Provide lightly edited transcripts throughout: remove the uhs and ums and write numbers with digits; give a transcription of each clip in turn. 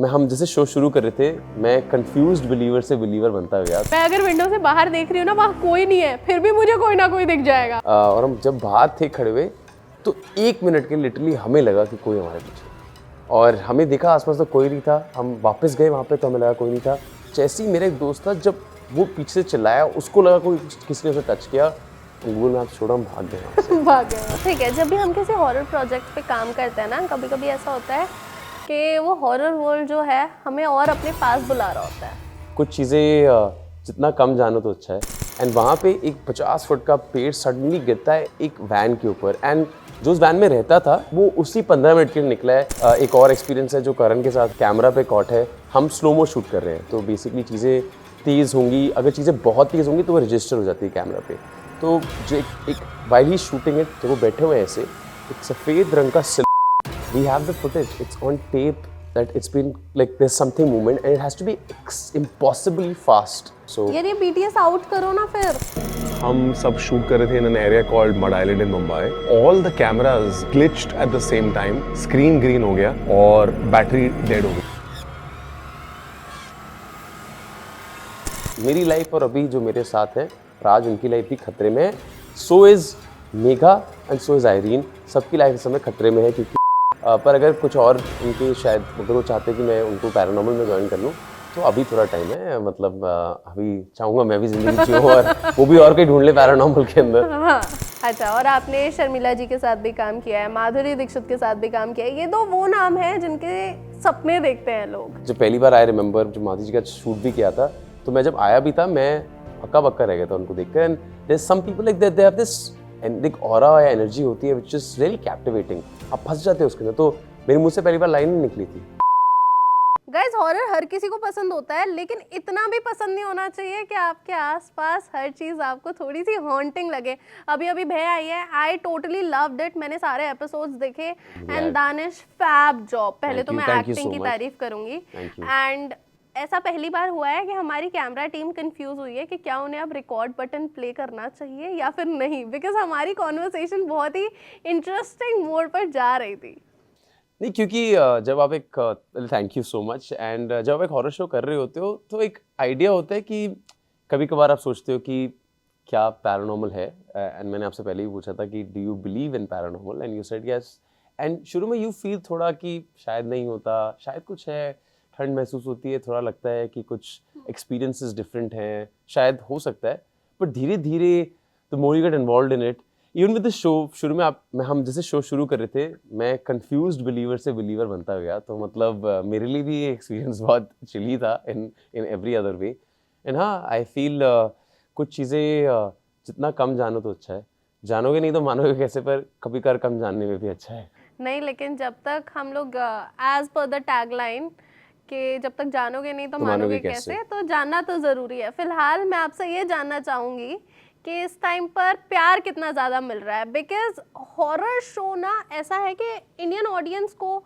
मैं हम जैसे शो शुरू कर रहे थे, मैं कंफ्यूज्ड बिलीवर से बिलीवर बनता गया। मैं अगर विंडो से बाहर देख रही हूँ ना, वहाँ कोई नहीं है, फिर भी मुझे कोई ना कोई दिख जाएगा। और हम जब बाहर थे खड़े हुए, तो 1 मिनट के लिटरली हमें लगा कि कोई हमारे पीछे, और हमें दिखा आसपास तो कोई नहीं था। हम वापस गए वहाँ पे तो हमें लगा कोई नहीं था। जैसे ही मेरा एक दोस्त था, जब वो पीछे से चिल्लाया, उसको लगा कोई किसी ने उसे टच किया, गूगल मैप छोड़ा, हम भाग गए वहाँ से। भाग गया। ठीक है, जब भी हम किसी हॉरर प्रोजेक्ट पे काम करते हैं ना, कभी कभी ऐसा होता है कि वो हॉरर वर्ल्ड जो है हमें और अपने पास बुला रहा होता है। कुछ चीज़ें जितना कम जानो तो अच्छा है। एंड वहाँ पे एक 50 फुट का पेड़ सडनली गिरता है एक वैन के ऊपर, एंड जो उस वैन में रहता था वो उसी 15 मिनट के लिए निकला है। एक और एक्सपीरियंस है जो करण के साथ, कैमरा पे कॉट है, हम स्लोमो शूट कर रहे हैं, तो बेसिकली चीज़ें तेज़ होंगी, अगर चीज़ें बहुत तेज़ होंगी तो वो रजिस्टर हो जाती है कैमरा पे। तो जो एक वाइल ही शूटिंग है, जब वो बैठे हुए हैं ऐसे, एक सफ़ेद रंग का we have the footage, it's on tape that it's been like there's something movement and it has to be impossibly fast. So यार ये BTS आउट करो ना फिर। हम सब शूट कर रहे थे in an area called Mud Island in Mumbai. All the cameras glitched at the same time. Screen green हो गया और बैटरी डेड हो गई। मेरी लाइफ और अभी जो मेरे साथ है राज, उनकी लाइफ भी खतरे में है, so is Megha and so is Irene. सबकी लाइफ इस समय खतरे में है, क्योंकि पर अगर कुछ और उनके, शायद अगर वो चाहते कि मैं उनको पैरानॉर्मल में ज्वाइन कर लूँ तो अभी थोड़ा टाइम है। मतलब अभी चाहूँगा मैं भी ज़िंदगी जियूँ और वो भी और कहीं ढूंढ ले पैरानॉर्मल के अंदर। हाँ, अच्छा। और आपने शर्मिला जी के साथ भी काम किया है, माधुरी दीक्षित के साथ भी काम किया है, ये तो वो नाम है जिनके सपने देखते हैं लोग। जब पहली बार आई रिमेंबर, जब माधुरी जी का शूट भी किया था, तो मैं जब आया भी था, मैं हक्का बक्का रह गया था उनको देखकर। And there is some people like that, they have this and एक ऑरा या एनर्जी होती है व्हिच इज रियली कैप्टिवेटिंग। आप फंस जाते हो उसके अंदर। तो मेरे मुंह से पहली बार लाइन नहीं निकली थी। गाइस, हॉरर हर किसी को पसंद होता है, लेकिन इतना भी पसंद नहीं होना चाहिए कि आपके आसपास हर चीज़ आपको थोड़ी सी हॉन्टिंग लगे। अभी अभी भय आई है, आई टोटली लव्ड इट, मैंने सारे एपिसोड्स देखे एंड दानिश फैब जॉब। पहले तो मैं एक्टिंग की तारीफ करूंगी। एंड ऐसा पहली बार हुआ है कि हमारी कैमरा टीम कंफ्यूज हुई है कि क्या उन्हें अब रिकॉर्ड बटन प्ले करना चाहिए या फिर नहीं, बिकॉज हमारी कॉन्वर्सेशन बहुत ही इंटरेस्टिंग मोड पर जा रही थी। नहीं, क्योंकि जब आप एक, thank you so much, and जब आप एक हॉरर शो कर रहे होते हो तो एक आइडिया होता है कि कभी कभार आप सोचते हो कि क्या पैरानॉर्मल है। एंड मैंने आपसे पहले ही पूछा था कि do you believe in paranormal, and you said yes. And शुरू में यू फील थोड़ा कि शायद नहीं होता, शायद कुछ है, ठंड महसूस होती है, थोड़ा लगता है कि कुछ एक्सपीरियंसेस डिफरेंट हैं, शायद हो सकता है। बट धीरे धीरे the more you get involved in it, even with the show, शुरू में हम जैसे शो शुरू कर रहे थे, मैं कंफ्यूज्ड बिलीवर से बिलीवर बनता गया। तो मतलब मेरे लिए भी ये एक्सपीरियंस बहुत चिली था in every other way. And हाँ, आई फील कुछ चीज़ें जितना कम जानो तो अच्छा है। जानोगे नहीं तो मानोगे कैसे, पर कभी कभार कम जानने में भी अच्छा है। नहीं, लेकिन जब तक हम लोग एज पर द टैगलाइन कि जब तक जानोगे नहीं तो मानोगे कैसे, तो जानना तो ज़रूरी है। फिलहाल मैं आपसे ये जानना चाहूँगी कि इस टाइम पर प्यार कितना ज़्यादा मिल रहा है, बिकॉज हॉरर शो ना ऐसा है कि इंडियन ऑडियंस को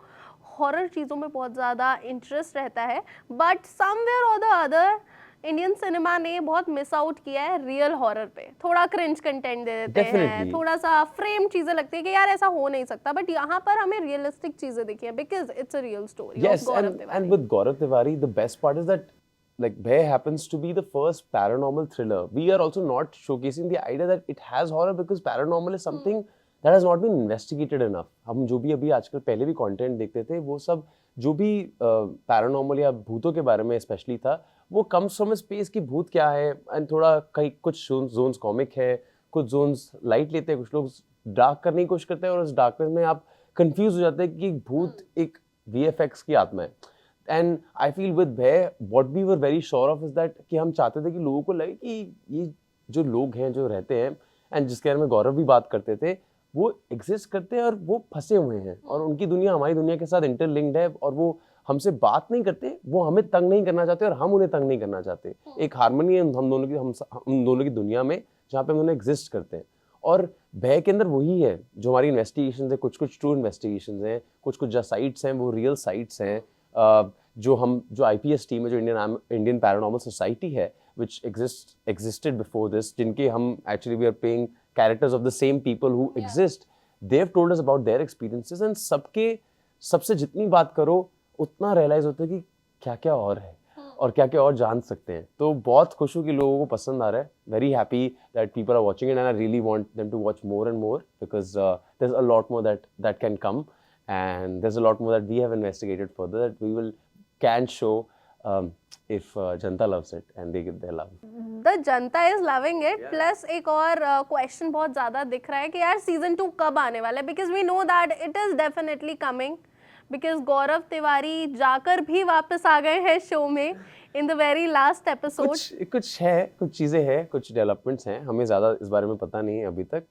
हॉरर चीज़ों में बहुत ज़्यादा इंटरेस्ट रहता है, बट समवेयर और द अदर इंडियन सिनेमा ने बहुत मिस आउट किया है रियल हॉरर पे। थोड़ा क्रिंज कंटेंट दे देते हैं, थोड़ा सा फ्रेम चीजें लगती है कि यार ऐसा हो नहीं सकता, बट यहाँ पर हमें रियलिस्टिक चीजें दिखी है because it's a real story of Gaurav Tiwari. And with Gaurav Tiwari, the best part is that like Bhay happens to be the first paranormal thriller. We are also not showcasing the idea that it has horror, because paranormal is something that has not been investigated enough. हम जो भी अभी आजकल पहले भी content देखते थे, वो सब जो भी पैरानॉर्मल या भूतों के बारे में स्पेशली था, वो कम्स फ्रॉम अ स्पेस की भूत क्या है। एंड थोड़ा कहीं कुछ जोन्स कॉमिक है, कुछ जोन्स लाइट लेते हैं, कुछ लोग डार्क करने की कोशिश करते हैं, और उस डार्कनेस में आप कंफ्यूज हो जाते हैं कि भूत एक VFX की आत्मा है। एंड आई फील विद भय, what we were very sure of is that कि हम चाहते थे कि लोगों को लगे कि ये जो लोग हैं जो रहते हैं, एंड जिसके बारे में गौरव भी बात करते थे, वो एग्जिस्ट करते हैं और वो फंसे हुए हैं, और उनकी दुनिया हमारी दुनिया के साथ इंटरलिंक्ड है, और वो हमसे बात नहीं करते, वो हमें तंग नहीं करना चाहते और हम उन्हें तंग नहीं करना चाहते। एक हार्मनी है हम दोनों की दुनिया में, जहाँ पे हम उन्हें एग्जिस्ट करते हैं। और भय के अंदर वही है जो हमारी इन्वेस्टिगेशन है, कुछ कुछ ट्रू इन्वेस्टिगेशन हैं, कुछ कुछ जो साइट्स हैं वो रियल साइट्स हैं। जो IPS टीम है, जो इंडियन पैरानॉर्मल सोसाइटी है, which existed before this, जिनके हम actually we are paying characters of the same people who exist, they have told us about their experiences, and सबसे जितनी बात करो उतना रियलाइज होता है कि क्या क्या और है और क्या क्या और जान सकते हैं. तो बहुत खुश हूँ कि लोगों को पसंद आ रहा है. Very happy that people are watching it and I really want them to watch more and more because there is a lot more that can come and there's a lot more that we have investigated further that we can show if Janata loves it and they give their love. The Janata is loving it. Plus एक और question बहुत ज़्यादा दिख रहा है कि यार season 2 कब आने वाला है, because we know that it is definitely coming, because Gaurav Tiwari जाकर भी वापस आ गए हैं शो में in the very last episode. कुछ चीज़ें हैं, कुछ डेवलपमेंट्स हैं, हमें ज़्यादा इस बारे में पता नहीं है अभी तक.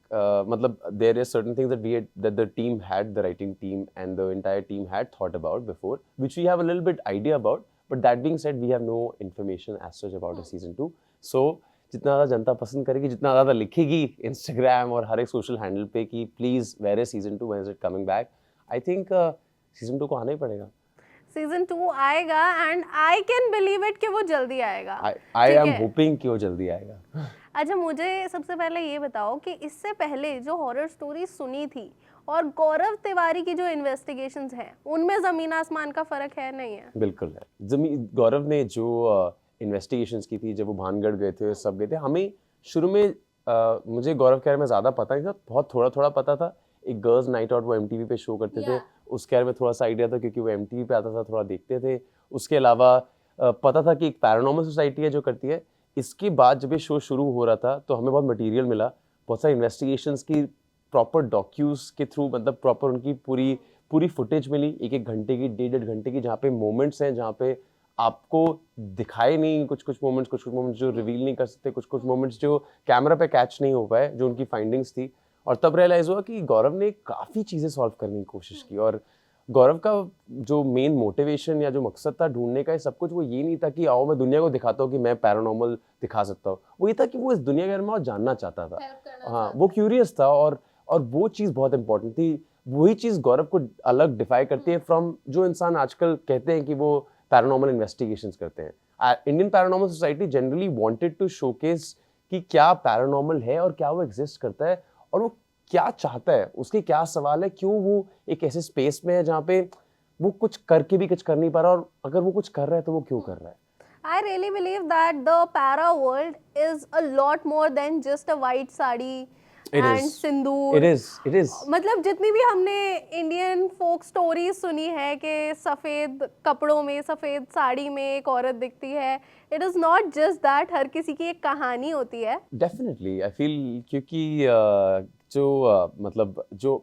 मतलब there is certain things that the team had, the writing team and the entire team had thought about before, which we have a little bit idea about, but that being said we have no information as such about a season 2. So जितना ज़्यादा जनता पसंद करेगी, जितना ज़्यादा लिखेगी Instagram और हर एक social handle पे कि please where is season 2, when is it coming back, I think season 2 को आना ही पड़ेगा. सीजन 2 आएगा and I can believe it कि वो जल्दी आएगा. आई एम होपिंग कि वो जल्दी आएगा. अच्छा, मुझे सबसे पहले ये बताओ कि इससे पहले जो हॉरर स्टोरी सुनी थी और गौरव तिवारी की जो इन्वेस्टिगेशंस हैं उनमें ज़मीन आसमान का फ़र्क है नहीं है? बिल्कुल है. गौरव ने जो इन्वेस्टिगेशंस की थी, जब वो भानगढ़ गए थे, सब गए थे, हमें शुरू में मुझे गौरव के बारे में ज़्यादा पता नहीं था, बहुत थोड़ा थोड़ा पता था. एक गर्ल्स नाइट आउट वो MTV पे शो करते थे, उसके बारे में थोड़ा सा आइडिया था क्योंकि वो MTV पे आता था, थोड़ा देखते थे. उसके अलावा पता था कि एक पैरानॉर्मल सोसाइटी है जो करती है. इसके बाद जब ये शो शुरू हो रहा था तो हमें बहुत मटेरियल मिला, बहुत सारी इन्वेस्टिगेशंस की प्रॉपर डॉक्यूज के थ्रू, मतलब प्रॉपर उनकी पूरी फुटेज मिली, एक घंटे की, 1.5 घंटे की, जहाँ पे मोमेंट्स हैं जहाँ पे आपको दिखाए नहीं, कुछ मोमेंट्स जो रिवील नहीं कर सकते, कुछ मोमेंट्स जो कैमरा पे कैच नहीं हो पाए, जो उनकी फाइंडिंग्स थी. और तब रियलाइज हुआ कि गौरव ने काफ़ी चीज़ें सॉल्व करने की कोशिश की. और गौरव का जो मेन मोटिवेशन या जो मकसद था ढूंढने का, सब कुछ वो ये नहीं था कि आओ मैं दुनिया को दिखाता हूँ कि मैं पैरानॉर्मल दिखा सकता हूँ. वो ये था कि वो इस दुनिया के बारे में और जानना चाहता था. हाँ, वो क्यूरियस था और वो चीज़ बहुत इंपॉर्टेंट थी. वही चीज़ गौरव को अलग डिफाई करती है फ्रॉम जो इंसान आजकल कहते हैं कि वो पैरानॉर्मल इन्वेस्टिगेशंस करते हैं. Indian paranormal society generally wanted to showcase कि क्या पैरानॉर्मल है और क्या वो एग्जिस्ट करता है और वो क्या चाहता है, उसके क्या सवाल है, क्यों वो एक ऐसे स्पेस में है जहाँ पे वो कुछ करके भी कुछ कर नहीं पा रहा, और अगर वो कुछ कर रहा है तो वो क्यों कर रहा है. I really believe that the para world is a lot more than just a white sari and sindoor. It is. मतलब जितनी भी हमने इंडियन फोक स्टोरीज सुनी है कि सफ़ेद कपड़ों में, सफ़ेद साड़ी में एक औरत दिखती है, it is not just that. हर किसी की एक कहानी होती है. डेफिनेटली आई फील, क्योंकि मतलब जो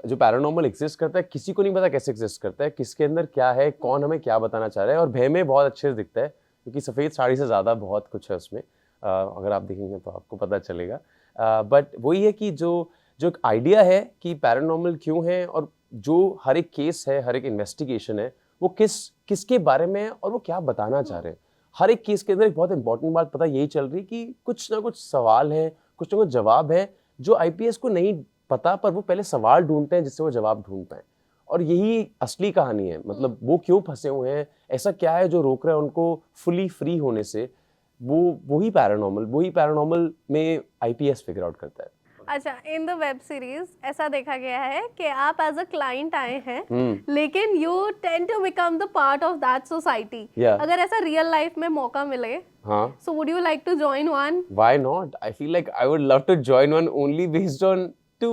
पैरानॉर्मल एग्जिस्ट करता है, किसी को नहीं पता कैसे एग्जिस्ट करता है, किसके अंदर क्या है, कौन हमें क्या बताना चाह रहा है. और भय में बहुत अच्छे से दिखता है क्योंकि सफ़ेद साड़ी से ज़्यादा बहुत कुछ है उसमें. अगर आप देखेंगे तो आपको पता चलेगा. बट वही है कि जो एक आइडिया है कि पैरानॉर्मल क्यों है, और जो हर एक केस है, हर एक इन्वेस्टिगेशन है, वो किसके बारे में है और वो क्या बताना चाह रहे हैं. हर एक केस के अंदर एक बहुत इंपॉर्टेंट बात पता यही चल रही कि कुछ ना कुछ सवाल हैं, कुछ ना कुछ जवाब है जो IPS को नहीं पता, पर वो पहले सवाल ढूंढते हैं जिससे वो जवाब ढूंढ पाए. और यही असली कहानी है. मतलब वो क्यों फंसे हुए हैं, ऐसा क्या है जो रोक रहा है उनको फुली फ्री होने से, वही पैरानॉर्मल में IPS फिगर आउट करता है. अच्छा, इन द वेब सीरीज ऐसा देखा गया है कि आप एज अ क्लाइंट आए हैं, लेकिन you tend to become the part of that society. अगर ऐसा रियल लाइफ में मौका मिले, हाँ, so would you like to join one? Why not? I feel like I would love to join one only based on to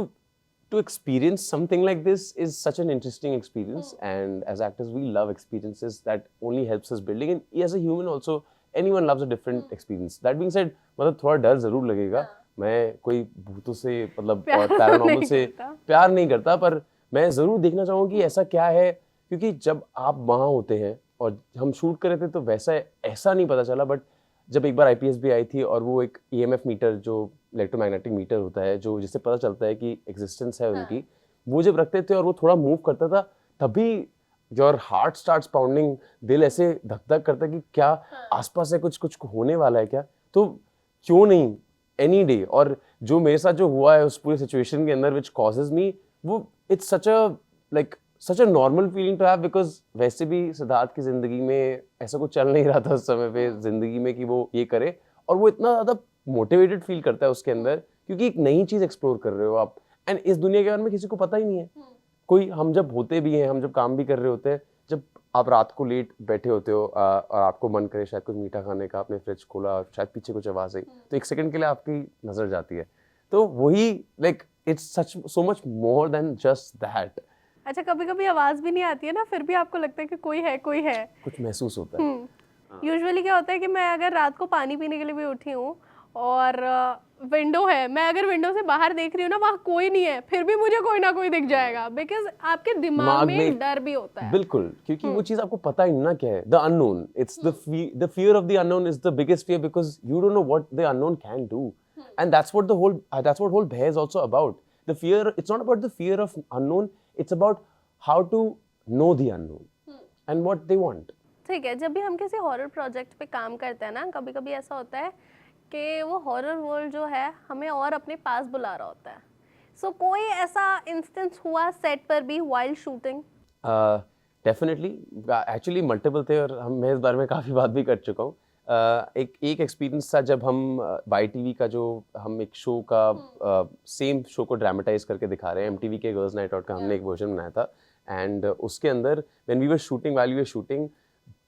experience something like this is such an interesting experience. And as actors, we love experiences. That only helps us building. And as a human also, anyone loves a different experience. That being said, मतलब थोड़ा डर जरूर लगेगा. मैं कोई भूतों से, मतलब पैरानॉर्मल से प्यार नहीं करता, पर मैं ज़रूर देखना चाहूँगा कि ऐसा क्या है. क्योंकि जब आप वहाँ होते हैं, और हम शूट कर रहे थे तो ऐसा नहीं पता चला, बट जब एक बार IPS भी आई थी और वो एक EMF मीटर, जो इलेक्ट्रोमैग्नेटिक मीटर होता है, जो जिससे पता चलता है कि एग्जिस्टेंस है उनकी, वो जब रखते थे और वो थोड़ा मूव करता था, तभी योर हार्ट स्टार्ट्स पाउंडिंग, दिल ऐसे धक धक करता है कि क्या आसपास है, कुछ होने वाला है क्या. तो क्यों नहीं एनी डे. और जो मेरे साथ जो हुआ है उस पूरी सिचुएशन के अंदर, विच कॉजेज मी, वो it's such a normal feeling to have, because वैसे भी सिद्धार्थ की जिंदगी में ऐसा कुछ चल नहीं रहा था उस समय पे जिंदगी में कि वो ये करे, और वो इतना ज़्यादा मोटिवेटेड फील करता है उसके अंदर, क्योंकि एक नई चीज़ एक्सप्लोर कर रहे हो आप. एंड इस दुनिया के बारे में किसी को पता ही नहीं है. कोई, हम जब होते भी हैं, हम जब काम भी कर रहे होते हैं, जब आप रात को लेट बैठे होते हो और आपको मन करे शायद कुछ मीठा खाने का, आपने फ्रिज खोला और शायद पीछे कुछ आवाज़ आई, तो एक सेकंड के लिए आपकी नज़र जाती है, तो वही like it's such so much more than just that. अच्छा, कभी कभी आवाज़ भी नहीं आती है ना, फिर भी आपको लगता है कि कोई है। कुछ महसूस होता है। यूजुअली क्या होता है कि मैं अगर रात को पानी पीने के लिए भी उठी हूँ और विंडो है, मैं अगर विंडो से बाहर देख रही हूँ ना, वहाँ कोई नहीं है, फिर भी मुझे कोई ना कोई दिख जाएगा, बिकॉज आपके दिमाग में डर भी होता है। बिल्कुल, क्योंकि वो चीज़ आपको पता ही ना क्या है, the unknown, it's the fear of the unknown is the biggest fear, because you don't know what the unknown can do, and that's what whole भय is also about. The fear, it's not about the fear of unknown, it's about how to know the unknown and what they want. ठीक है, जब भी हम किसी horror project पे काम करते हैं ना, कभी कभी ऐसा होता है कि वो हॉरर वर्ल्ड जो है हमें और अपने पास बुला रहा होता है। सो कोई ऐसा इंस्टेंस हुआ सेट पर भी wild shooting? Definitely, actually multiple थे और मैं इस बारे में काफ़ी बात भी कर चुका हूँ। एक एक्सपीरियंस था जब हम YTV का जो हम एक शो का सेम शो को ड्रामेटाइज करके दिखा रहे हैं, MTV के गर्ल्स नाइट आउट का हमने एक वर्जन बनाया था, एंड उसके अंदर when we were shooting, while we were shooting,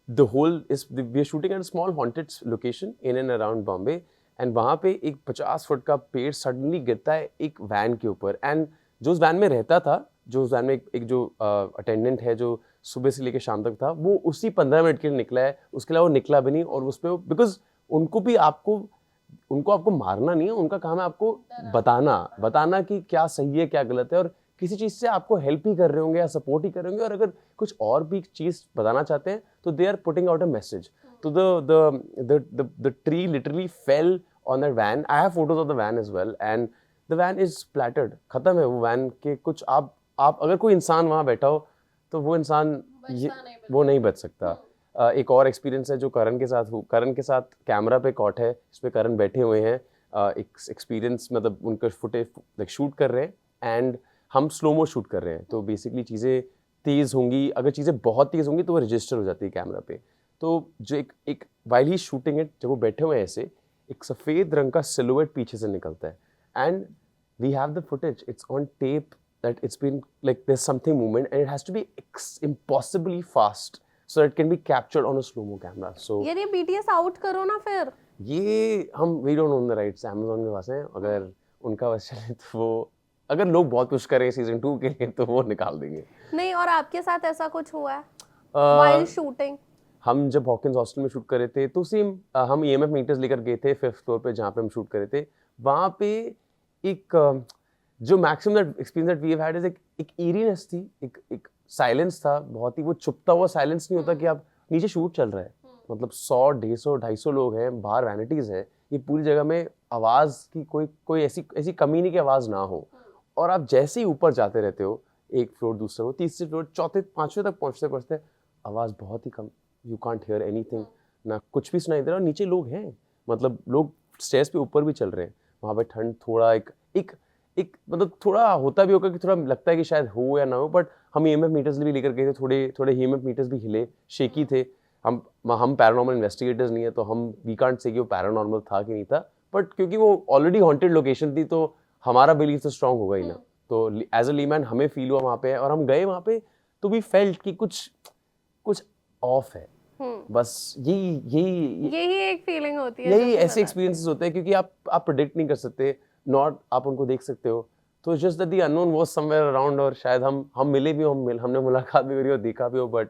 the whole is we are shooting at a small haunted location in and around Bombay, and वहाँ पे एक 50 फुट का पेड़ सडनली गिरता है एक वैन के ऊपर, एंड जो उस वैन में रहता था, जो उस वैन में एक जो अटेंडेंट है जो सुबह से लेकर शाम तक था, वो उसी 15 मिनट के लिए निकला है, उसके अलावा वो निकला भी नहीं। और उस पर बिकॉज उनको आपको मारना नहीं है, उनका काम है आपको बताना कि क्या सही है क्या गलत है, और किसी चीज़ से आपको हेल्प ही कर रहे होंगे या सपोर्ट ही कर रहे होंगे, और अगर कुछ और भी चीज़ बताना चाहते हैं तो they are putting out a message. तो the tree literally fell on that van. I have photos of the van as well, and the van is splattered, खत्म है वो वैन के कुछ। आप अगर कोई इंसान वहाँ बैठा हो तो वो इंसान वो नहीं बच सकता। एक और एक्सपीरियंस है जो करण के साथ कैमरा पे कॉट है, इस पे करण बैठे हुए हैं। एक एक्सपीरियंस, मतलब उनका फुटेज लाइक शूट कर रहे हैं एंड हम स्लोमो शूट कर रहे हैं, तो बेसिकली चीज़ें तेज़ होंगी, अगर चीज़ें बहुत तेज़ होंगी तो वो रजिस्टर हो जाती है कैमरा पे। तो जो एक वाइल ही शूटिंग है, जब वो बैठे हुए हैं ऐसे, एक सफ़ेद रंग का सिलुएट पीछे से निकलता है, and we have the footage, it's on tape that it's been like there is something movement and it has to be impossibly fast so that can be captured on a slomo camera. So यार ये BTS out करो ना फिर। ये हम we don't own the rights, Amazon के पास हैं, अगर उनका बस चले तो वो, अगर लोग बहुत कुछ करें सीजन 2 के लिए तो वो निकाल देंगे। नहीं, और आपके साथ ऐसा कुछ हुआ है वाइल्ड शूटिंग? हम जब हॉकिंस हॉस्टल में शूट कर रहे थे तो सेम हम EMF मीटर्स लेकर गए थे 5th फ्लोर पे जहाँ पे हम शूट कर रहे थे। वहाँ पे एक जो maximum experience that we have had is एक ईरीनेस थी, एक साइलेंस था, बहुत ही वो छुपता हुआ साइलेंस नहीं होता कि आप नीचे शूट चल रहा है, मतलब 100, 150, 250 लोग हैं, बाहर वैनिटीज़ है, ये पूरी जगह में आवाज़ की कोई ऐसी कमी नहीं कि आवाज़ ना हो। और आप जैसे ही ऊपर जाते रहते हो, एक फ्लोर दूसरे फ्लोर, तीसरे फ्लोर, चौथे, पांचवें तक पहुँचते आवाज़ बहुत ही कम, यू कांट हियर एनीथिंग, ना कुछ भी सुनाई दे रहा। और नीचे लोग हैं, मतलब लोग स्टेयर्स पे ऊपर भी चल रहे हैं, वहाँ पे ठंड थोड़ा एक मतलब थोड़ा होता भी होगा कि थोड़ा लगता है कि शायद हो या ना हो, बट हम EMF मीटर्स भी लेकर गए थे, थोड़े EMF मीटर्स भी हिले, शेकी थे। हम पैरानॉर्मल इन्वेस्टिगेटर्स नहीं है, तो हम वी कांट से कि वो पैरानॉर्मल था कि नहीं था, बट क्योंकि वो ऑलरेडी हॉन्टेड लोकेशन थी तो हमारा बिलीफ तो स्ट्रांग होगा ही ना। तो एज अ लीमैन हमें फील हुआ वहाँ पे, और हम गए वहाँ पे तो वी फेल्ट कि कुछ ऑफ है। बस यही एक फीलिंग होती है, यही ऐसे एक्सपीरियंसेस होते हैं, क्योंकि आप प्रेडिक्ट नहीं कर सकते, नॉट आप उनको देख सकते हो, तो just that the unknown was somewhere around, और शायद हम मिले भी हो, हमने मुलाकात भी करी हो, देखा भी हो, बट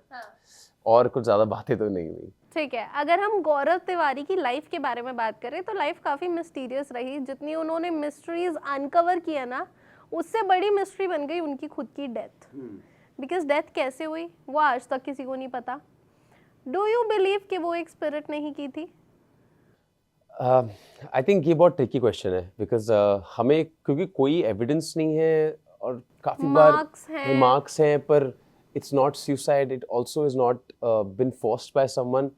और कुछ ज़्यादा बातें तो नहीं हुई। ठीक है, अगर हम गौरव तिवारी की लाइफ के बारे में बात करें तो लाइफ काफ़ी मिस्टीरियस रही। जितनी उन्होंने मिस्ट्रीज अनकवर किया ना, उससे बड़ी मिस्ट्री बन गई उनकी खुद की डेथ। बिकॉज डेथ कैसे हुई वो आज तक किसी को नहीं पता। डू यू बिलीव कि वो एक स्पिरिट नहीं की थी? आई थिंक ये बहुत ट्रिकी क्वेश्चन है, बिकॉज हमें क्योंकि कोई एविडेंस नहीं है, और काफ़ी बार मार्क्स हैं, पर it's not suicide, it also is not been forced by someone,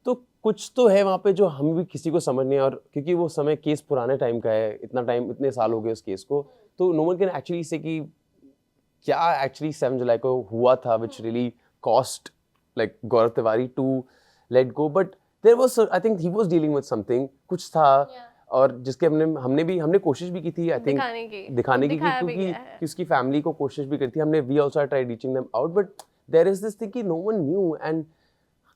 तो कुछ तो है वहाँ पे जो हम भी किसी को समझ नहीं है। और क्योंकि वो समय केस पुराने टाइम का है, इतने साल हो गए उस केस को, तो नो वन कैन एक्चुअली से कि क्या एक्चुअली 7 जुलाई को हुआ था, which really cost like Gaurav Tiwari to let go, but there was, I think he was dealing with something, कुछ था, और जिसके हमने कोशिश भी की थी, आई थिंक दिखाने की, क्योंकि उसकी फैमिली को कोशिश भी करी थी हमने, we also tried reaching them out, but there is this thing कि no one knew and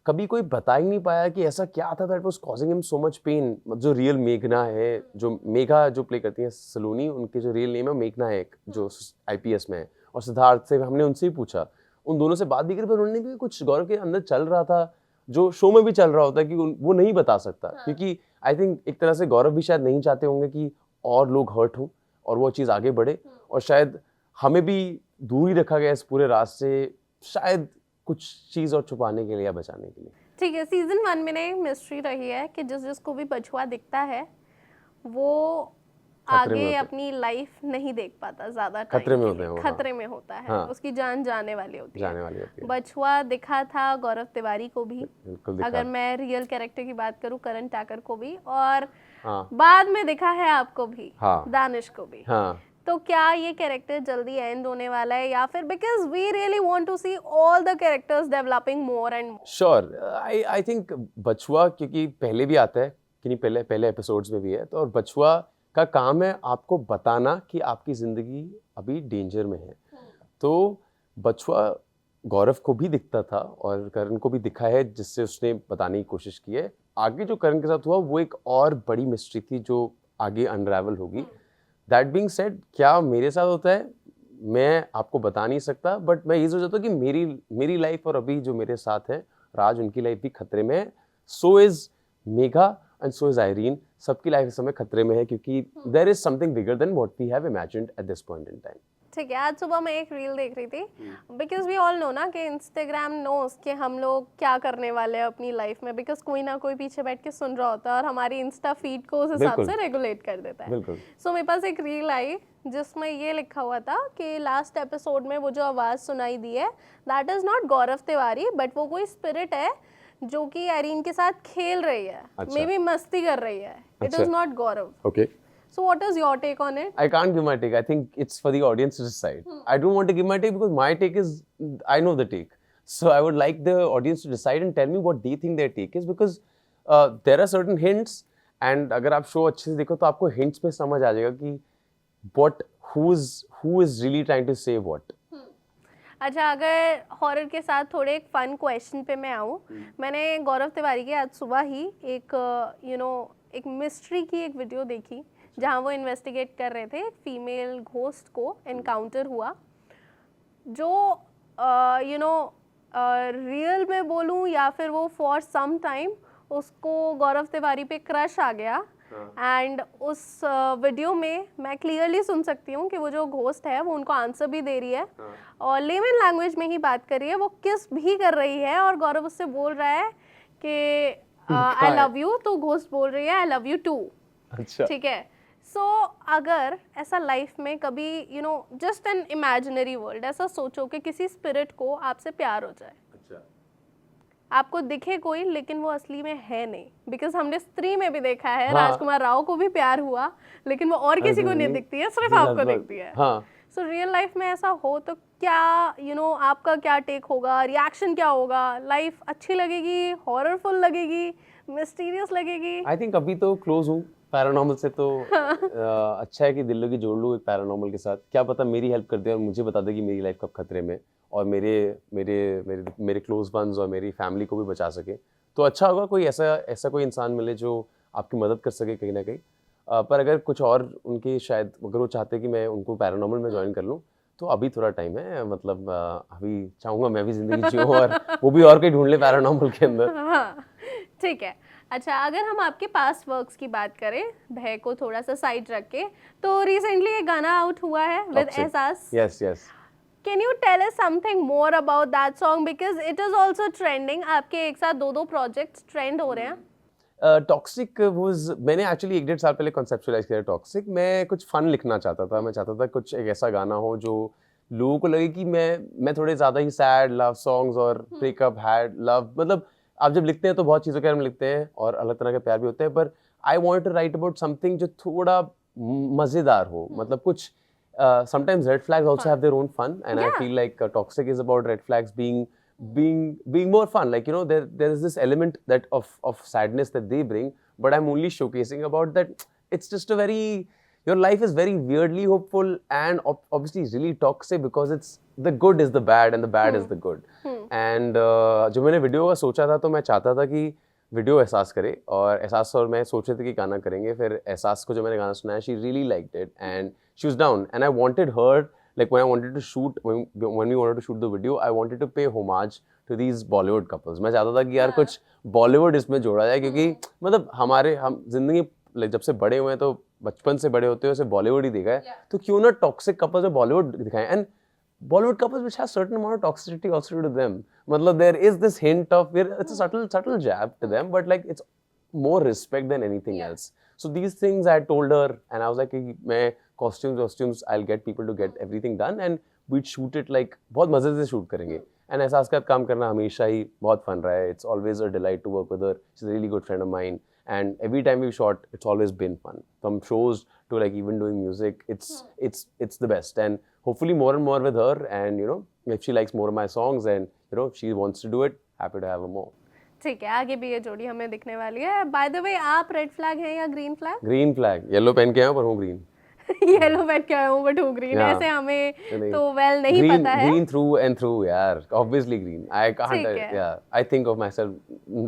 कभी कोई बता ही नहीं पाया कि ऐसा क्या था that was causing him so much pain. जो रियल मेघना है, जो मेघा जो प्ले करती है सलोनी, उनके जो रियल नेम है मेघना है, जो IPS में है, और सिद्धार्थ से हमने उनसे ही पूछा, उन दोनों से बात भी करी, पर उन्होंने भी कुछ गौरव के अंदर चल रहा था जो शो में भी चल रहा होता है कि वो नहीं बता सकता, क्योंकि आई थिंक एक तरह से गौरव भी शायद नहीं चाहते होंगे कि और लोग हर्ट हों और वो चीज़ आगे बढ़े, और शायद हमें भी दूर ही रखा गया इस पूरे राज से, शायद कुछ चीज़ और छुपाने के लिए या बचाने के लिए. ठीक है, सीजन 1 में ना मिस्ट्री रही है कि जिसको भी बछुआ दिखता है वो आगे अपनी लाइफ नहीं देख पाता, ज्यादा खतरे में होते हैं, खतरे में होता है, हाँ. उसकी जान जाने वाली होती जाने वाली होती है. बछुआ दिखा था गौरव तिवारी को भी, बिल्कुल दिखा. अगर मैं रियल कैरेक्टर की बात करूं करण टाकर को भी, और हाँ. बाद में दिखा है आपको भी, हाँ. दानिश को भी. हाँ. तो क्या ये कैरेक्टर जल्दी एंड होने वाला है, या फिर because we really want to see all the characters developing more and more? Sure, I think Bachhua क्योंकि पहले भी आता है कि नहीं, पहले एपिसोड्स में भी है, तो और बछुआ का काम है आपको बताना कि आपकी ज़िंदगी अभी डेंजर में है. तो बछुआ गौरव को भी दिखता था और करण को भी दिखा है, जिससे उसने बताने की कोशिश की है. आगे जो करण के साथ हुआ वो एक और बड़ी मिस्ट्री थी जो आगे अनरावल होगी. दैट बीइंग सेड, क्या मेरे साथ होता है मैं आपको बता नहीं सकता, बट मैं ये सोचता हूँ कि मेरी लाइफ और अभी जो मेरे साथ है राज, उनकी लाइफ भी खतरे में है. So is Megha and so is Irene. सबकी लाइफ इस समय खतरे में है क्योंकि there is something bigger than what we have imagined at this point in time. ठीक है, आज सुबह मैं एक रील देख रही थी, बिकॉज वी ऑल नो ना कि इंस्टाग्राम नोस कि हम लोग क्या करने वाले हैं अपनी लाइफ में, बिकॉज कोई ना कोई पीछे बैठ के सुन रहा होता है और हमारी इंस्टा फीड को उस हिसाब से रेगुलेट कर देता है. बिल्कुल. सो मेरे पास एक रील आई जिसमें ये लिखा हुआ था कि लास्ट एपिसोड में वो जो आवाज़ सुनाई दी है, that is not Gaurav Tiwari, but वो कोई स्पिरिट है जो कि आयरीन के साथ खेल रही है, मे बी मस्ती कर रही है. It is not Gaurav. Okay. So what is your take on it? I can't give my take. I think it's for the audience to decide. I don't want to give my take because my take is, I know the take. So I would like the audience to decide and tell me what they think their take is, because there are certain hints, and अगर आप show अच्छे से देखो तो आपको hints में समझ आ जाएगा कि who is really trying to say what. अच्छा, अगर हॉरर के साथ थोड़े एक फन क्वेश्चन पे मैं आऊँ, मैंने गौरव तिवारी की आज सुबह ही एक एक मिस्ट्री की एक वीडियो देखी जहाँ वो इन्वेस्टिगेट कर रहे थे. एक फीमेल घोस्ट को एनकाउंटर हुआ जो रियल में बोलूँ या फिर वो फॉर सम टाइम उसको गौरव तिवारी पे क्रश आ गया. एंड उस वीडियो में मैं क्लियरली सुन सकती हूँ कि वो जो घोस्ट है वो उनको आंसर भी दे रही है और लेमन लैंग्वेज में ही बात कर रही है, वो किस भी कर रही है और गौरव उससे बोल रहा है कि आई लव यू, तो घोस्ट बोल रही है आई लव यू टू. अच्छा. ठीक है. सो अगर ऐसा लाइफ में कभी जस्ट एन इमेजिनरी वर्ल्ड, ऐसा सोचो कि किसी स्पिरिट को आपसे प्यार हो जाए. अच्छा. आपको दिखे कोई लेकिन वो असली में है नहीं, बिकॉज हमने स्त्री में भी देखा है. हाँ. राजकुमार राव को भी प्यार हुआ लेकिन वो और किसी को नहीं दिखती है, सिर्फ आपको दिखती है. हाँ. सो रियल लाइफ में ऐसा हो तो क्या आपका क्या टेक होगा, रिएक्शन क्या होगा? लाइफ अच्छी लगेगी, हॉररफुल लगेगी, मिस्टीरियस लगेगी? आई थिंक अभी तो क्लोज हूँ पैरानॉर्मल से, तो अच्छा है कि दिल लगी जोड़ लूँ एक पैरानॉर्मल के साथ. क्या पता मेरी हेल्प कर दे और मुझे बता दे कि मेरी लाइफ कब खतरे में, और मेरे क्लोज वंस और मेरी फैमिली को भी बचा सके. तो अच्छा होगा कोई ऐसा कोई इंसान मिले जो आपकी मदद कर सके कहीं ना कहीं. पर अगर कुछ और उनके शायद अगर वो चाहते कि मैं उनको पैरानॉर्मल में ज्वाइन कर लूँ तो अभी थोड़ा टाइम है. मतलब अभी चाहूँगा मैं भी जिंदगी जियूँ और वो भी और कहीं ढूंढ ले पैरानॉर्मल के अंदर. हाँ, ठीक है. अच्छा, अगर हम आपके पास्ट वर्क्स की बात करें, भय को थोड़ा सा साइड रख के, तो रिसेंटली एक गाना आउट हुआ है with Ehsaas. Yes yes. Can you tell us something more about that song, because it is also trending. आपके एक साथ दो प्रोजेक्ट्स ट्रेंड हो रहे हैं. टॉक्सिक मैंने एक्चुअली 1-1.5 साल पहले कॉन्सेप्चुअलाइज किया. टॉक्सिक मैं कुछ फन लिखना चाहता था. मैं चाहता था कुछ एक ऐसा गाना हो जो लोगों को लगे कि मैं थोड़े ज़्यादा ही सैड लव सॉन्ग्स और ब्रेकअप हैड लव, मतलब आप जब लिखते हैं तो बहुत चीज़ों के बारे में लिखते हैं और अलग तरह के प्यार भी होते हैं, पर I want to write about something जो थोड़ा मज़ेदार हो. मतलब कुछ sometimes red flags also have their own fun, and I feel like Toxic is about red flags being more fun. Like there is this element of sadness that they bring, but I'm only showcasing about that. It's just a very your life is very weirdly hopeful and obviously really toxic because it's the good is the bad and the bad is the good. And जो मैंने video का सोचा था तो मैं चाहता था कि वीडियो एहसास करे और एहसास और मैं सोच रहे थे कि गाना करेंगे फिर एहसास को जो मैंने गाना सुनाया she really liked it and she was down and I wanted her like when I wanted to shoot when we wanted to shoot the video I wanted to pay homage to these Bollywood couples. मैं चाहता था कि यार कुछ Bollywood इसमें जोड़ा जाए क्योंकि मतलब हम जिंदगी जब से बड़े हुए हैं तो बचपन से बड़े होते हुए बॉलीवुड ही देखा है तो क्यों ना टॉक्सिक कपल्स में बॉलीवुड दिखाएं and Bollywood couples which have certain amount of toxicity also to them. Matlab there is this hint of it's a subtle jab to them, but like it's more respect than anything else. So these things I told her, and I was like, मैं costumes, I'll get people to get everything done, and we'd shoot it like बहुत मजे से shoot करेंगे. And एहसास का काम करना हमेशा ही बहुत fun रहा है. It's always a delight to work with her. She's a really good friend of mine. And every time we shot, it's always been fun. From shows to like even doing music, it's the best. And hopefully more and more with her. And you know, if she likes more of my songs and you know she wants to do it, happy to have her more. ठीक है, आगे भी ये जोड़ी हमें दिखने वाली है. By the way, आप रेड फ्लैग हैं या green flag? Green flag, yellow पहन के आया हूँ पर हूँ ग्रीन. येलो पहन के आया हूँ बट हूँ ग्रीन. ऐसे हमें तो वेल नहीं green, पता है. Green through and through, यार. Obviously green. I can't. Yeah, I think of myself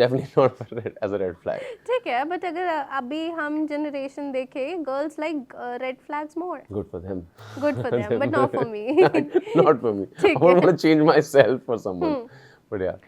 definitely not as a red flag. ठीक है, but अगर अभी हम generation देखें, girls like red flags more. Good for them. Good for them, but not for me. Not for me. I won't want to change myself for someone. But yeah.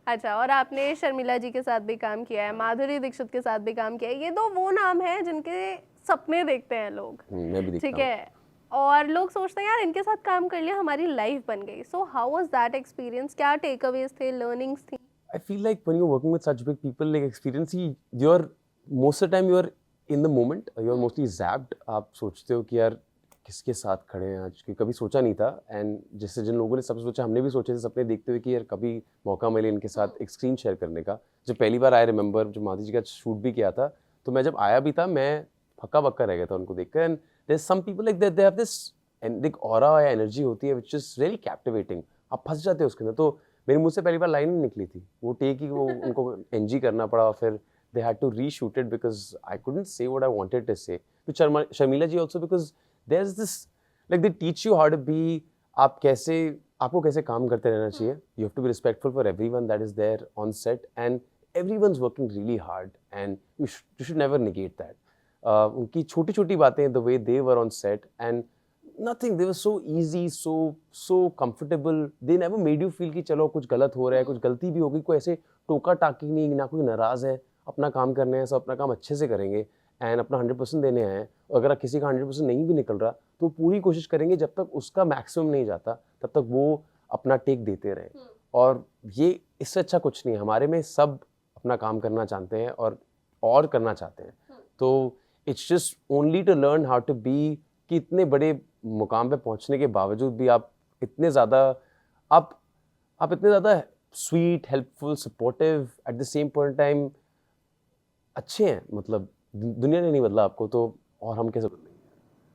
अच्छा, और आपने शर्मिला जी के साथ भी काम किया है, माधुरी दीक्षित के साथ भी काम किया है. ये तो वो नाम है जिनके सपने देखते हैं लोग. मैं भी देखता हूँ. ठीक है, और लोग सोचते हैं यार इनके साथ काम कर लिया हमारी लाइफ बन गई. So how was that experience? क्या टेकअवेज थे, लर्निंग्स थी? I feel like when you're working with such big people, like experience, you're most of the time you're in the moment, you're mostly zapped. आप सोचते हो कि यार किसके साथ खड़े हैं आज, कि कभी सोचा नहीं था. एंड जैसे जिन लोगों ने सब सोचा, हमने भी सोचे थे सपने देखते हुए कि यार कभी मौका मिले इनके साथ एक स्क्रीन शेयर करने का. जब पहली बार आई रिमेंबर जब माधुरी जी का शूट भी किया था तो मैं जब आया भी था मैं हक्का बक्का रह गया था उनको देखकर. And there some people like they have this and एक ऑरा या एनर्जी होती है व्हिच इज रियली कैप्टिवेटिंग. आप फंस जाते हो उसके अंदर. तो मेरे मुंह से पहली बार लाइन नहीं निकली थी, वो टेक ही वो उनको एनजी करना पड़ा. फिर they had to reshoot it because I couldn't say what I wanted to say. With Sharmila ji also because there's this like they teach you how to be. आपको कैसे काम करते रहना चाहिए. You have to be respectful for everyone that is there on set and everyone's working really hard and you should never negate that. उनकी छोटी-छोटी बातें, the way they were on set and nothing, they were so easy, so comfortable. They never made you feel कि चलो कुछ गलत हो रहा है, कुछ गलती भी होगी, कोई ऐसे टोका टाकी नहीं, ना कोई नाराज़ है. अपना काम करने हैं, सब अपना काम अच्छे से करेंगे एंड अपना 100% देने आए हैं. और अगर किसी का 100% नहीं भी निकल रहा तो पूरी कोशिश करेंगे जब तक उसका मैक्सिमम नहीं जाता तब तक वो अपना टेक देते रहें. और ये इससे अच्छा कुछ नहीं है. हमारे में सब अपना काम करना चाहते हैं और करना चाहते हैं. तो it's just only to learn how to be कि इतने बड़े मुकाम पे पहुंचने के बावजूद भी आप इतने ज़्यादा sweet, helpful, supportive, at the same point time अच्छे हैं. मतलब दुनिया ने नहीं बदला आपको तो और हम कैसे बदलेंगे.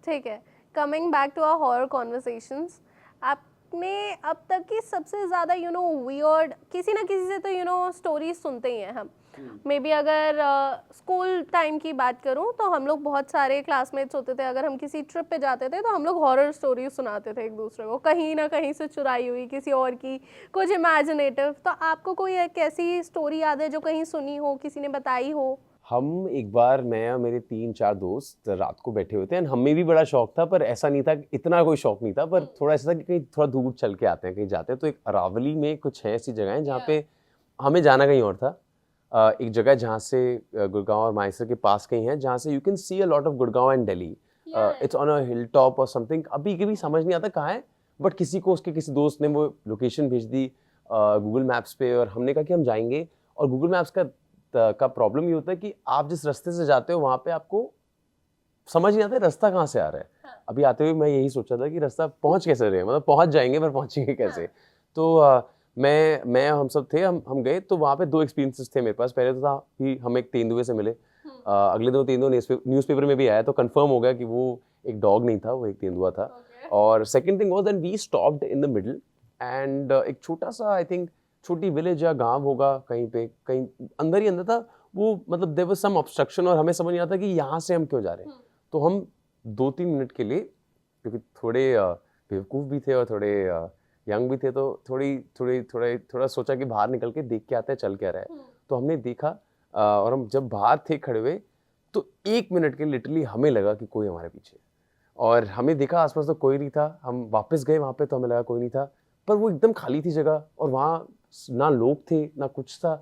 ठीक है, coming back to our horror conversations, आपने अब तक की सबसे ज़्यादा वियर्ड किसी ना किसी से तो स्टोरीज सुनते ही हैं हम. मे बी अगर स्कूल टाइम की बात करूं तो हम लोग बहुत सारे क्लासमेट्स होते थे. अगर हम किसी ट्रिप पे जाते थे तो हम लोग हॉरर स्टोरीज सुनाते थे एक दूसरे को, कहीं ना कहीं से चुराई हुई किसी और की, कुछ इमेजिनेटिव. तो आपको कोई एक ऐसी स्टोरी याद है जो कहीं सुनी हो, किसी ने बताई हो? हम एक बार, मैं और मेरे 3-4 दोस्त रात को बैठे हुए थे. हमें भी बड़ा शौक था पर ऐसा नहीं था, इतना कोई शौक नहीं था, पर थोड़ा ऐसा था कि कहीं थोड़ा दूर चल के आते हैं, कहीं जाते हैं. तो एक अरावली में कुछ है ऐसी जगहें जहाँ पे हमें जाना कहीं और था. एक जगह जहाँ से गुड़गांव और मायसर के पास कहीं है जहाँ से you can see a lot of Gurgaon and Delhi. It's on a hill top और समथिंग. अभी कभी समझ नहीं आता कहाँ है, बट उसके किसी दोस्त ने वो लोकेशन भेज दी गूगल मैप्स पे और हमने कहा कि हम जाएंगे. और गूगल मैप्स का प्रॉब्लम ये होता है कि आप जिस रास्ते से जाते हो वहाँ पे आपको समझ नहीं आता रास्ता कहाँ से आ रहा है. अभी आते हुए मैं यही सोचा था कि रास्ता पहुँच कैसे रहे, मतलब पहुँच जाएंगे पर पहुँचेंगे कैसे. तो मैं हम सब थे, हम गए. तो वहाँ पे 2 एक्सपीरियंसेस थे मेरे पास. पहले तो था कि हम एक तेंदुए से मिले. अगले दिन तेंदुआ न्यूज़पेपर में भी आया तो कंफर्म हो गया कि वो एक डॉग नहीं था, वो एक तेंदुआ था. और second thing was that we stopped in the middle and एक छोटा सा, आई थिंक छोटी विलेज या गांव होगा, कहीं अंदर ही अंदर था वो. मतलब देयर वाज सम ऑब्स्ट्रक्शन और हमें समझ नहीं आता कि यहाँ से हम क्यों जा रहे हैं. तो हम 2-3 मिनट के लिए, क्योंकि थोड़े बेवकूफ़ भी थे और थोड़े यंग भी थे, तो थोड़ा सोचा कि बाहर निकल के देख के आते हैं चल क्या रहा है। तो हमने देखा और हम जब बाहर थे खड़े हुए, तो 1 मिनट के लिटरली हमें लगा कि कोई हमारे पीछे है। और हमें देखा आसपास तो कोई नहीं था, हम वापस गए वहाँ पे तो हमें लगा कोई नहीं था, पर वो एकदम खाली थी जगह और वहाँ ना लोग थे ना कुछ था।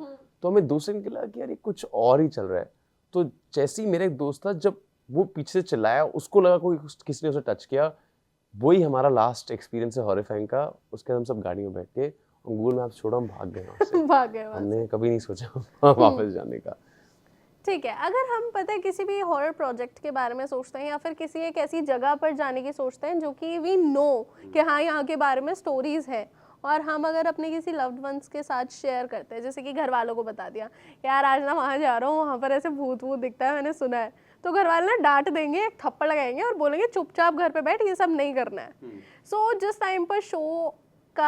तो हमें 2 सेकंड के लगा कि यार ये कुछ और ही चल रहा है। तो जैसे ही मेरा एक दोस्त था, जब वो पीछे से चिल्लाया, उसको लगा कोई किसी ने उसे टच किया। वही हमारा लास्ट एक्सपीरियंस है हॉरिफाइंग का। उसके बाद हम सब गाड़ी में बैठ के गूगल मैप्स छोड़ा, हम भाग गए वहाँ से। भाग गए वहाँ से। हमने कभी नहीं सोचा वापस जाने का। ठीक है, अगर हम पता है किसी भी हॉरर प्रोजेक्ट के बारे में सोचते हैं या फिर किसी एक ऐसी जगह पर जाने की सोचते हैं जो कि वी नो कि हाँ यहाँ के बारे में स्टोरीज है, और हम अगर अपने किसी लव्ड वंस के साथ शेयर करते हैं, जैसे कि घर वालों को बता दिया यार आज ना वहाँ जा रहा हूँ, वहाँ पर ऐसे भूत वूत दिखता है मैंने सुना है, तो घर वाले ना डांट देंगे, एक थप्पड़ लगाएंगे और बोलेंगे चुपचाप घर पे बैठ, ये सब नहीं करना है। सो जिस टाइम पर शो का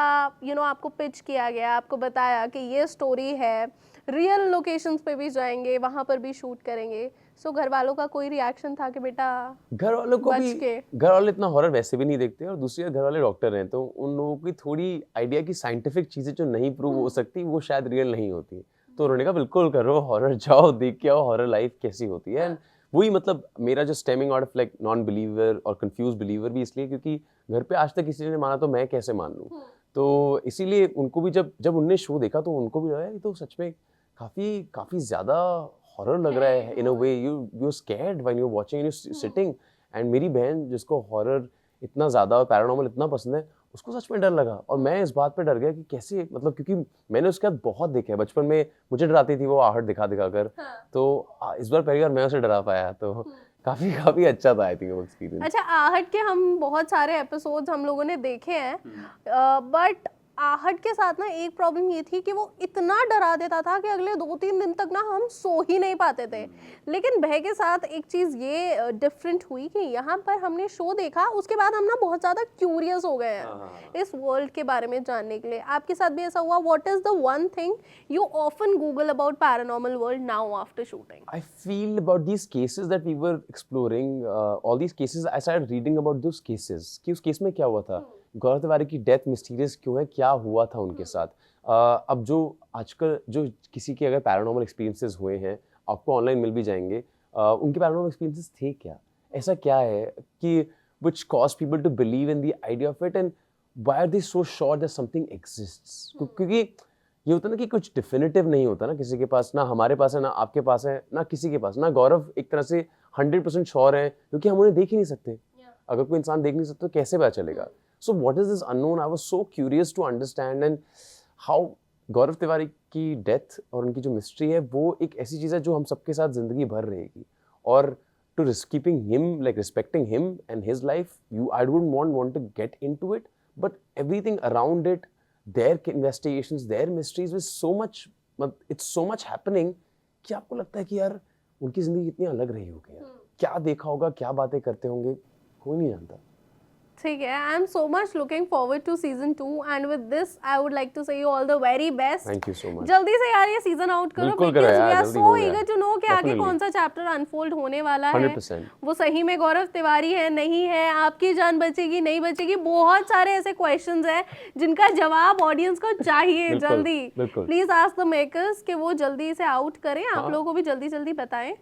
आपको पिच किया गया, आपको बताया कि ये स्टोरी है, रियल लोकेशंस पे भी जाएंगे, वहाँ पर भी शूट करेंगे, सो घर वालों का कोई रिएक्शन था कि बेटा घर वालों को भी, घर वाले इतना हॉरर वैसे भी नहीं देखते, और दूसरी घर वाले डॉक्टर हैं, तो उन लोगों की थोड़ी आइडिया की साइंटिफिक चीजें जो नहीं प्रूव हो सकती वो शायद रियल नहीं होती। तो उन्होंने कहा बिल्कुल करो, हॉरर जाओ, देख के आओ हॉरर लाइफ कैसी होती है। एंड वही मतलब मेरा जो stemming out of like non believer और कंफ्यूज बिलीवर भी इसलिए क्योंकि घर पे आज तक किसी ने माना तो मैं कैसे मान लूँ। तो इसीलिए उनको भी जब उनने शो देखा तो उनको भी लगा ये तो सच में काफी ज्यादा हॉरर लग रहा है। In a way you scared when you watching and you sitting. And मेरी बहन जिसको हॉरर इतना ज्यादा और पैरानॉर्मल इतना पसंद है, उसको सच में डर लगा। और मैं इस बात पे डर गया कि कैसे, मतलब क्योंकि मैंने उसके बाद बहुत देखा है, बचपन में मुझे डराती थी वो आहट दिखा कर। तो इस बार पहली बार मैं उसे डरा पाया, तो काफी अच्छा था आई थिंक वो एक्सपीरियंस। अच्छा, आहट के हम बहुत सारे एपिसोड्स हम लोगों ने देखे हैं, बट आहट के साथ ना एक प्रॉब्लम ये थी कि वो इतना डरा देता था कि अगले 2-3 दिन तक ना हम सो ही नहीं पाते थे। लेकिन भय के साथ एक चीज़ ये डिफरेंट हुई कि यहाँ पर हमने शो देखा, उसके बाद हम ना बहुत ज़्यादा क्यूरियस हो गए हैं इस वर्ल्ड के बारे में जानने के लिए। आपके साथ भी ऐसा हुआ? What is the one thing you often Google about paranormal world now after shooting? I feel about these cases that we were exploring, all these cases, I started reading about those cases, कि उस case में क्या हुआ था, गौरव तिवारी की death mysterious क्यों है, क्या हुआ था उनके साथ। अब जो आजकल जो किसी के अगर पैरानॉर्मल एक्सपीरियंसेस हुए हैं, आपको ऑनलाइन मिल भी जाएंगे, उनके पैरानॉर्मल एक्सपीरियंसेस थे क्या, ऐसा क्या है कि which caused people to believe in the idea of it, and why are they so sure that something exists? क्योंकि ये होता है ना कि कुछ डिफिनिटिव नहीं होता ना किसी के पास, ना हमारे पास है, ना आपके पास है, ना किसी के पास, ना गौरव एक तरह से 100% श्योर है, क्योंकि हम उन्हें देख ही नहीं सकते। अगर कोई इंसान देख नहीं सकता तो कैसे पता चलेगा? So what is this unknown? I was so curious to understand and how Gaurav Tiwari की डेथ और उनकी जो मिस्ट्री है वो एक ऐसी चीज़ है जो हम सबके साथ जिंदगी भर रहेगी। और to keeping him, like respecting him and his life, I wouldn't want to get into it, but everything around it, their investigations, their mysteries with so much, it's so much happening कि आपको लगता है कि यार उनकी जिंदगी कितनी अलग रही होगी यार, क्या देखा होगा, क्या बातें करते होंगे, कोई नहीं जानता। ठीक है, I am so much looking forward to season 2 and with this I would like to say you all the very best. Thank you so much. जल्दी से यार ये सीजन आउट करो, बिल्कुल बिकॉज़ करो यार, वी आर जल्दी सो हो जाए। ईगर टू नो कि आगे Definitely। कौन सा चैप्टर अनफोल्ड होने वाला है। 100%। वो सही में गौरव तिवारी है, नहीं है, आपकी जान बचेगी नहीं बचेगी, बहुत सारे ऐसे क्वेश्चंस हैं जिनका जवाब ऑडियंस को चाहिए। बिल्कुल, जल्दी बिल्कुल। प्लीज आस्क द मेकर्स कि वो जल्दी से आउट करें, आप लोगों को भी जल्दी बताएं।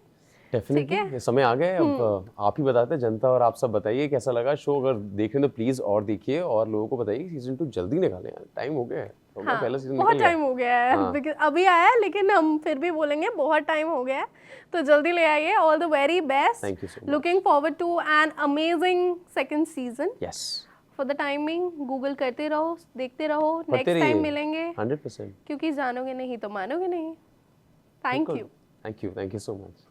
डेफिनेटली ये समय आ गए, अब आप ही बताते हैं, जनता और आप सब बताइए कैसा लगा शो। अगर देख रहे हैं तो प्लीज और देखिए और लोगों को बताइए सीजन 2 जल्दी निकालें यार, टाइम हो गया है। तो हाँ, पहला सीजन बहुत निकल गया। टाइम हो गया है, because अभी आया है, लेकिन हम फिर भी बोलेंगे बहुत टाइम हो गया है, तो जल्दी ले आइए। All the very best, Thank you so much। Looking forward to an amazing second season. Yes, for the timing Google करते रहो, देखते रहो, पढ़ते नेक्स्ट टाइम रहिए। मिलेंगे, 100%। क्योंकि जानोगे नहीं तो मानोगे नहीं। Thank you. Thank you so much.